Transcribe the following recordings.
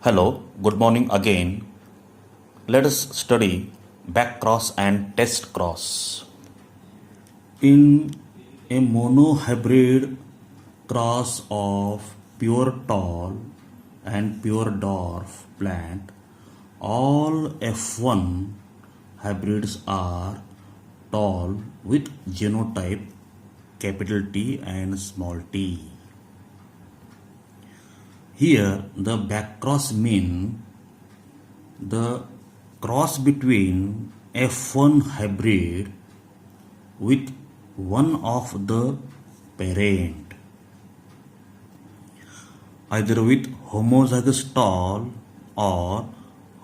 Hello, good morning again. Let us study back cross and test cross. In a monohybrid cross of pure tall and pure dwarf plant, all F1 hybrids are tall with genotype capital T and small t. Here the backcross mean the cross between F1 hybrid with one of the parent, either with homozygous tall or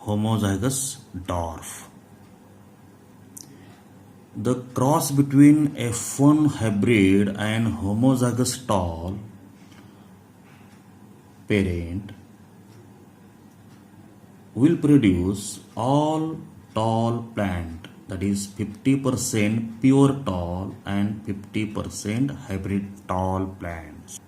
homozygous dwarf. The cross between F1 hybrid and homozygous tall parent will produce all tall plant, that is 50% pure tall and 50% hybrid tall plants.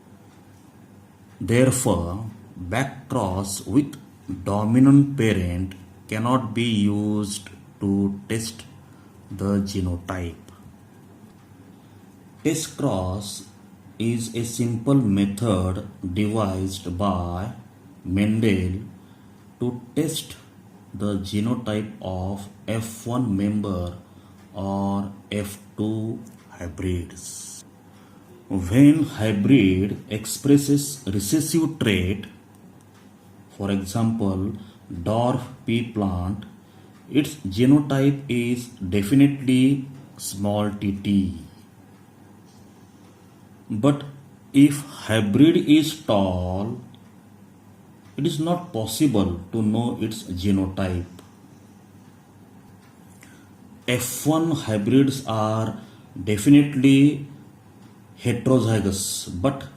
Therefore, back cross with dominant parent cannot be used to test the genotype. Test cross is a simple method devised by Mendel to test the genotype of F1 member or F2 hybrids. When hybrid expresses recessive trait, for example dwarf pea plant, its genotype is definitely small tt. But if hybrid is tall, it is not possible to know its genotype. F1 hybrids are definitely heterozygous, but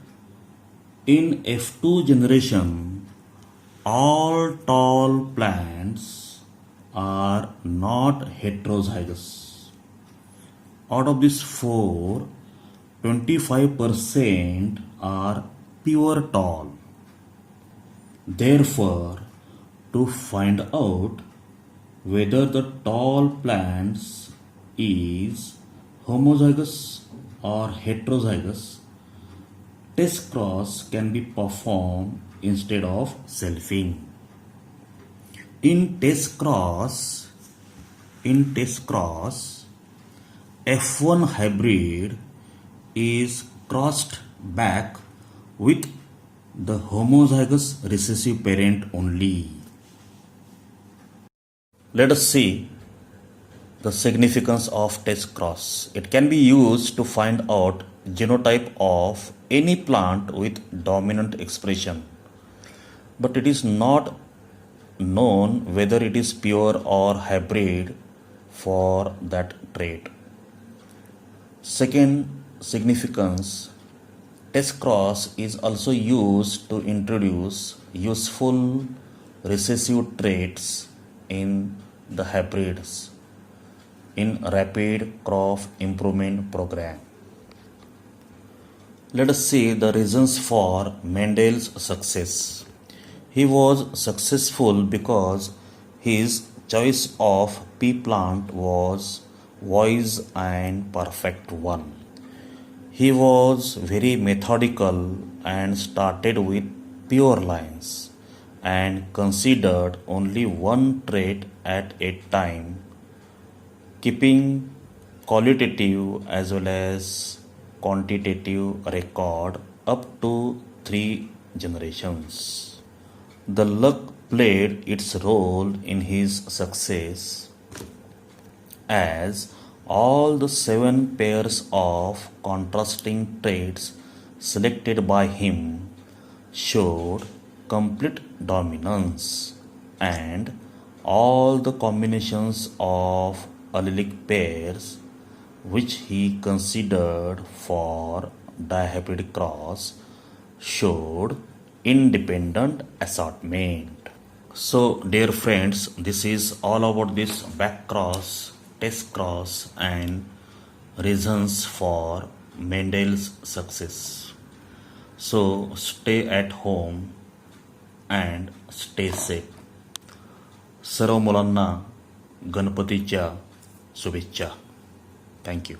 in F2 generation, all tall plants are not heterozygous. Out of these four, 25% are pure tall. Therefore, to find out whether the tall plants is homozygous or heterozygous, test cross can be performed instead of selfing. In test cross, F1 hybrid is crossed back with the homozygous recessive parent only. Let us see the significance of test cross. It can be used to find out genotype of any plant with dominant expression, but it is not known whether it is pure or hybrid for that trait. Second significance, test cross is also used to introduce useful recessive traits in the hybrids in rapid crop improvement program. Let us see the reasons for Mendel's success. He was successful because his choice of pea plant was wise and perfect one. He was very methodical and started with pure lines and considered only one trait at a time, keeping qualitative as well as quantitative record up to 3 generations. The luck played its role in his success, as all the 7 pairs of contrasting traits selected by him showed complete dominance, and all the combinations of allelic pairs which he considered for dihybrid cross showed independent assortment. So dear friends, this is all about this back cross, test cross and reasons for Mendel's success. So stay at home and stay safe. सर्व मुलांना गणपतीच्या शुभेच्छा. Thank you.